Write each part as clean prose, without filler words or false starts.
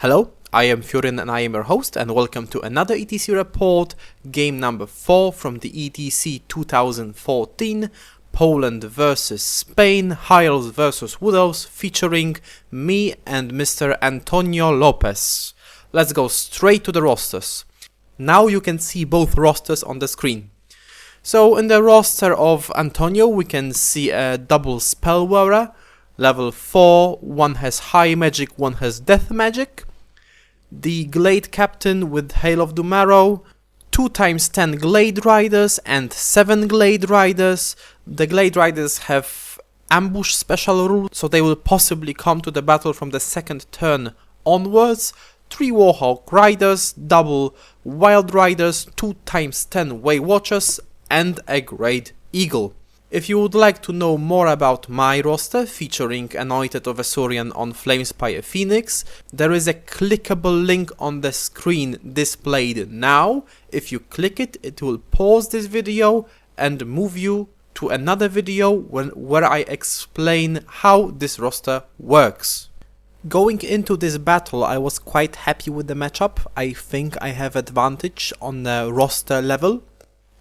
Hello, I am Furion and I am your host, and welcome to another ETC report, game number 4 from the ETC 2014, Poland vs Spain, High Elves vs Wood Elves, featuring me and Mr. Antonio Lopez. Let's go straight to the rosters. Now you can see both rosters on the screen. So in the roster of Antonio we can see a double Spellwearer, level 4, one has High Magic, one has Death Magic. The Glade Captain with Hail of Doom Arrow, 2x10 Glade Riders and 7 Glade Riders. The Glade Riders have ambush special rule, so they will possibly come to the battle from the second turn onwards. 3 Warhawk Riders, double Wild Riders, 2x10 Way Watchers and a Great Eagle. If you would like to know more about my roster featuring Anointed FollowFurion on Flamespire Phoenix, there is a clickable link on the screen displayed now. If you click it, it will pause this video and move you to another video where I explain how this roster works. Going into this battle, I was quite happy with the matchup. I think I have advantage on the roster level.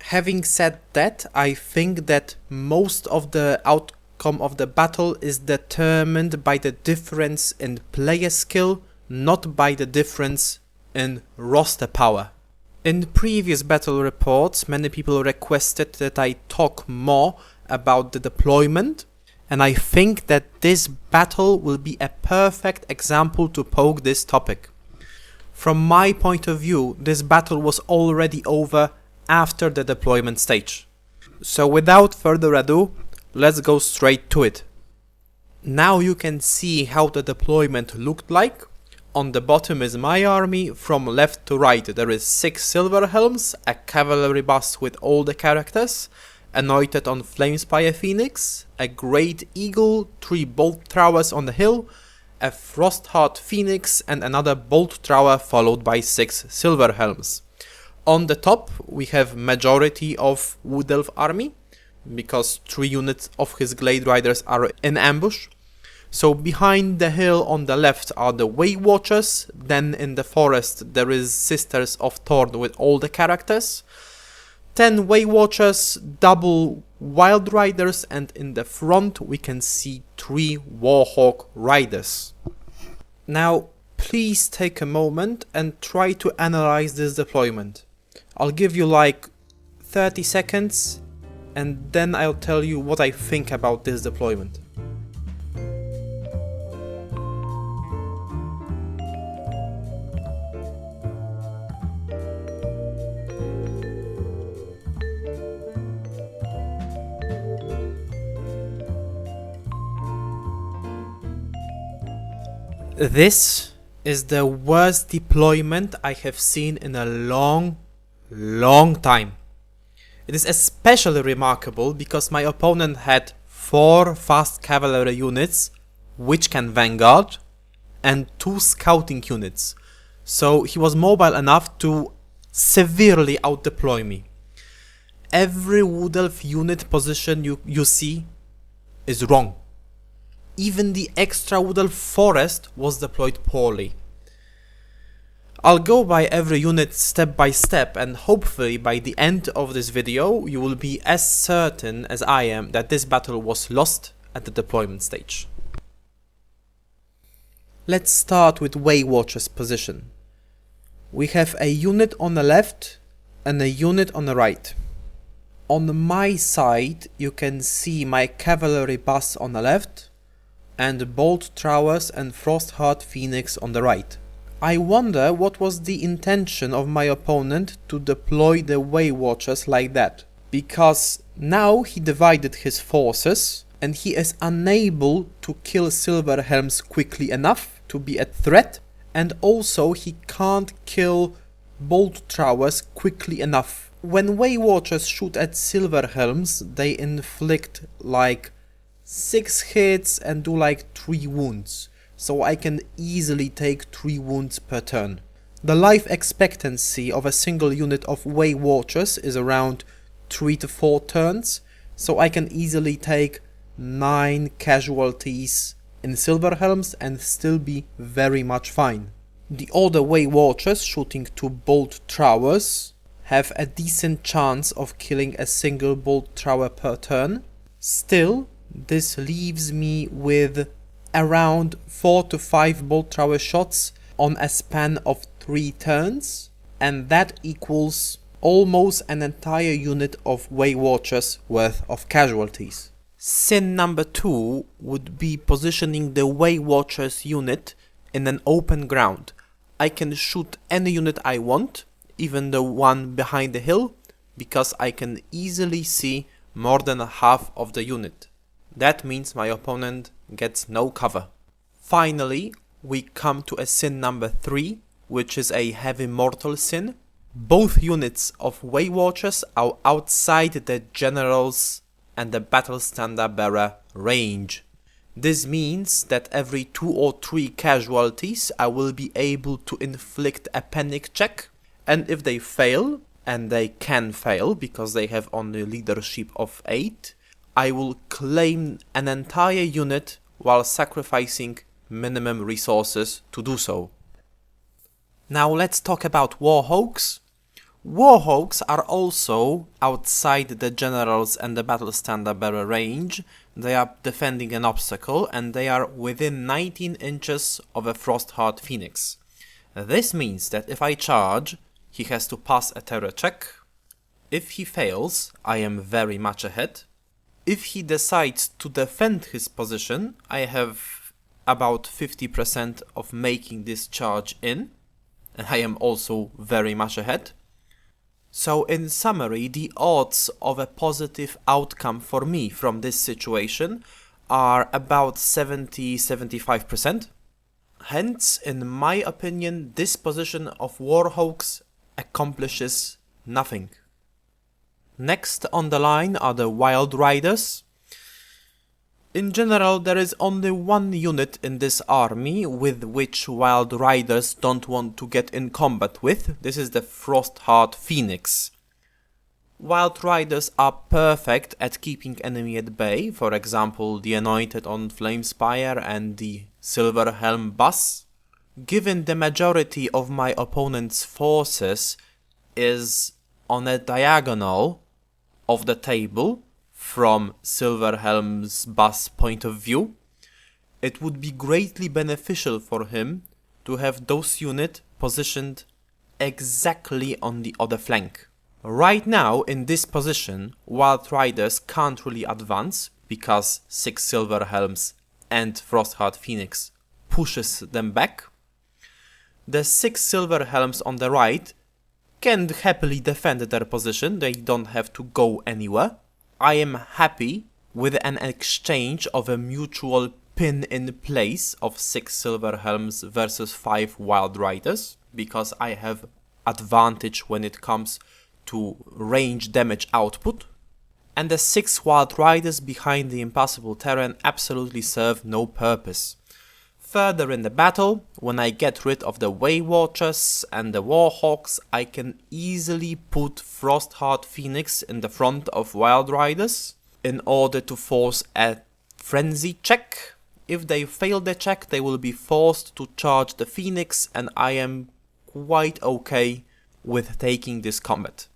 Having said that, I think that most of the outcome of the battle is determined by the difference in player skill, not by the difference in roster power. In previous battle reports, many people requested that I talk more about the deployment, and I think that this battle will be a perfect example to poke this topic. From my point of view, this battle was already over after the deployment stage. So without further ado, let's go straight to it. Now you can see how the deployment looked like. On the bottom is my army. From left to right there is 6 Silver Helms, a cavalry bus with all the characters, Anointed on Flamespire Phoenix, a Great Eagle, 3 Bolt Throwers on the hill, a Frostheart Phoenix and another Bolt Thrower followed by 6 Silver Helms. On the top we have majority of Wood Elf army, because 3 units of his Glade Riders are in ambush. So behind the hill on the left are the Way Watchers, then in the forest there is Sisters of Thorn with all the characters, 10 Way Watchers, double Wild Riders, and in the front we can see 3 Warhawk Riders. Now please take a moment and try to analyze this deployment. I'll give you like 30 seconds and then I'll tell you what I think about this deployment. This is the worst deployment I have seen in a long time. It is especially remarkable because my opponent had 4 fast cavalry units which can vanguard and 2 scouting units, so he was mobile enough to severely outdeploy me. Every Wood Elf unit position you see is wrong. Even the extra Wood Elf forest was deployed poorly. I'll go by every unit step by step, and hopefully by the end of this video you will be as certain as I am that this battle was lost at the deployment stage. Let's start with Way Watcher's position. We have a unit on the left and a unit on the right. On my side you can see my cavalry bus on the left and Bolt Throwers and Frostheart Phoenix on the right. I wonder what was the intention of my opponent to deploy the Way Watchers like that, because now he divided his forces and he is unable to kill Silver Helms quickly enough to be a threat, and also he can't kill Bolt Throwers quickly enough. When Way Watchers shoot at Silver Helms, they inflict like 6 hits and do like 3 wounds. So I can easily take 3 wounds per turn. The life expectancy of a single unit of Way Watchers is around 3 to 4 turns, so I can easily take 9 casualties in Silver Helms and still be very much fine. The other Way Watchers shooting 2 bolt throwers have a decent chance of killing a single bolt thrower per turn. Still, this leaves me with around 4 to 5 bolt thrower shots on a span of 3 turns, and that equals almost an entire unit of Way Watchers worth of casualties. Sin number 2 would be positioning the Way Watchers unit in an open ground. I can shoot any unit I want, even the one behind the hill, because I can easily see more than half of the unit. That means my opponent gets no cover. Finally, we come to a sin number 3, which is a heavy mortal sin. Both units of Way Watchers are outside the generals and the battle standard bearer range. This means that every 2 or 3 casualties I will be able to inflict a panic check, and if they fail, and they can fail because they have only leadership of 8, I will claim an entire unit while sacrificing minimum resources to do so. Now let's talk about Warhawks. Warhawks are also outside the generals and the battle standard bearer range. They are defending an obstacle and they are within 19 inches of a Frostheart Phoenix. This means that if I charge, he has to pass a terror check. If he fails, I am very much ahead. If he decides to defend his position, I have about 50% of making this charge in, and I am also very much ahead. So in summary, the odds of a positive outcome for me from this situation are about 70-75%. Hence, in my opinion, this position of Warhawks accomplishes nothing. Next on the line are the Wild Riders. In general, there is only one unit in this army with which Wild Riders don't want to get in combat with. This is the Frostheart Phoenix. Wild Riders are perfect at keeping enemy at bay, for example the Anointed on Flamespire and the Silver Helm Bus. Given the majority of my opponent's forces is on a diagonal of the table, from Silverhelm's Bus point of view, it would be greatly beneficial for him to have those units positioned exactly on the other flank. Right now, in this position, Wild Riders can't really advance because 6 Silverhelms and Frostheart Phoenix pushes them back. The 6 Silverhelms on the right can happily defend their position, they don't have to go anywhere. I am happy with an exchange of a mutual pin in place of 6 Silverhelms versus 5 Wild Riders, because I have advantage when it comes to range damage output. And the 6 Wild Riders behind the impassable terrain absolutely serve no purpose. Further in the battle, when I get rid of the Way Watchers and the Warhawks, I can easily put Frostheart Phoenix in the front of Wild Riders in order to force a frenzy check. If they fail the check, they will be forced to charge the Phoenix, and I am quite okay with taking this combat.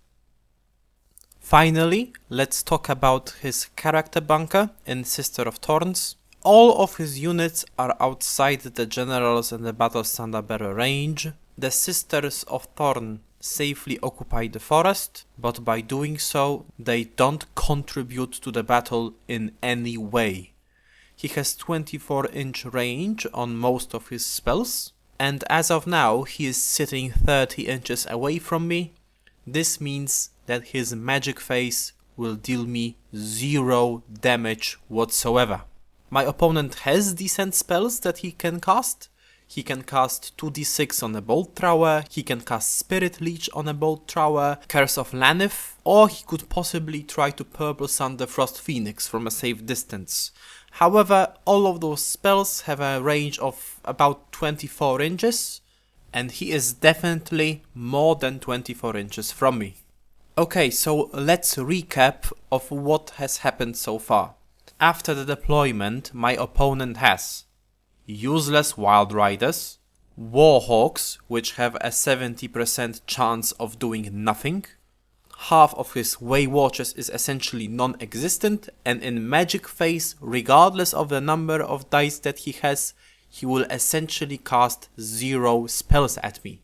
Finally, let's talk about his character bunker in Sister of Thorns. All of his units are outside the generals and the battle standard bearer range. The Sisters of Thorn safely occupy the forest, but by doing so, they don't contribute to the battle in any way. He has 24-inch range on most of his spells, and as of now, he is sitting 30 inches away from me. This means that his magic phase will deal me 0 damage whatsoever. My opponent has decent spells that he can cast. He can cast 2d6 on a Bolt Thrower, he can cast Spirit Leech on a Bolt Thrower, Curse of Lanith, or he could possibly try to Purple Sun the Frost Phoenix from a safe distance. However, all of those spells have a range of about 24 inches, and he is definitely more than 24 inches from me. Okay, so let's recap of what has happened so far. After the deployment, my opponent has useless Wild Riders, Warhawks, which have a 70% chance of doing nothing. Half of his Way Watchers is essentially non-existent, and in Magic Phase, regardless of the number of dice that he has, he will essentially cast 0 spells at me.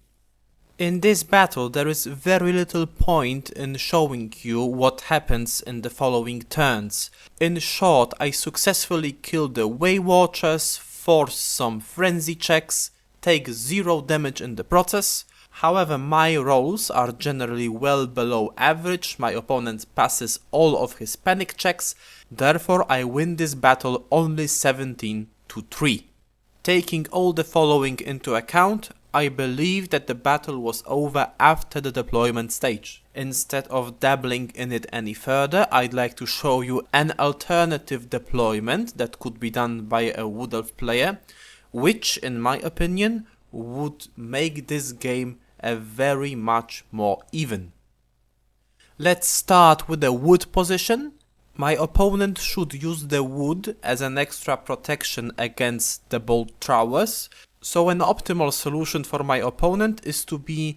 In this battle, there is very little point in showing you what happens in the following turns. In short, I successfully kill the Way Watchers, force some frenzy checks, take 0 damage in the process. However, my rolls are generally well below average, my opponent passes all of his panic checks, therefore I win this battle only 17-3. Taking all the following into account, I believe that the battle was over after the deployment stage. Instead of dabbling in it any further, I'd like to show you an alternative deployment that could be done by a Wood Elf player, which, in my opinion, would make this game a very much more even. Let's start with the wood position. My opponent should use the wood as an extra protection against the bolt throwers, so an optimal solution for my opponent is to be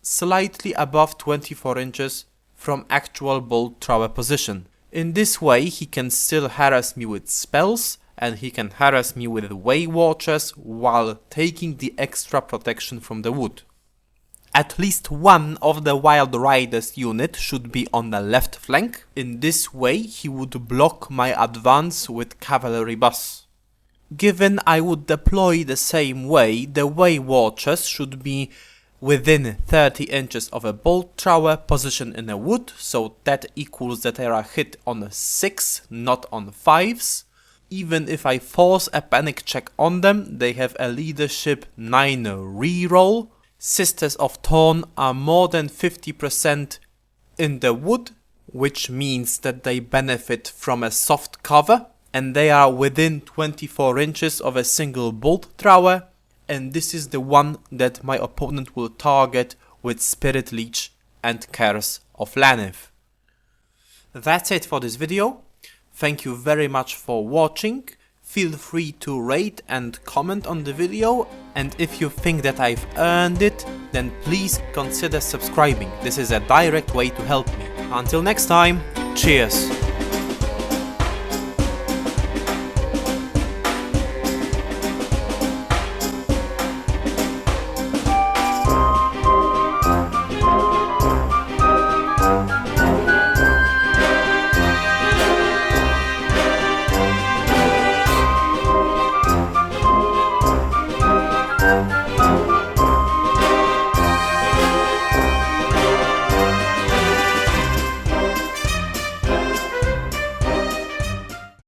slightly above 24 inches from actual bolt thrower position. In this way he can still harass me with spells, and he can harass me with Way Watchers while taking the extra protection from the wood. At least one of the Wild Riders unit should be on the left flank. In this way he would block my advance with cavalry boss. Given I would deploy the same way, the Way Watchers should be within 30 inches of a bolt thrower position in a wood, so that equals that they are hit on 6, not on 5s. Even if I force a panic check on them, they have a leadership 9 reroll. Sisters of Thorn are more than 50% in the wood, which means that they benefit from a soft cover, and they are within 24 inches of a single bolt thrower, and this is the one that my opponent will target with Spirit Leech and Curse of Llanith. That's it for this video. Thank you very much for watching. Feel free to rate and comment on the video, and if you think that I've earned it, then please consider subscribing. This is a direct way to help me. Until next time, cheers!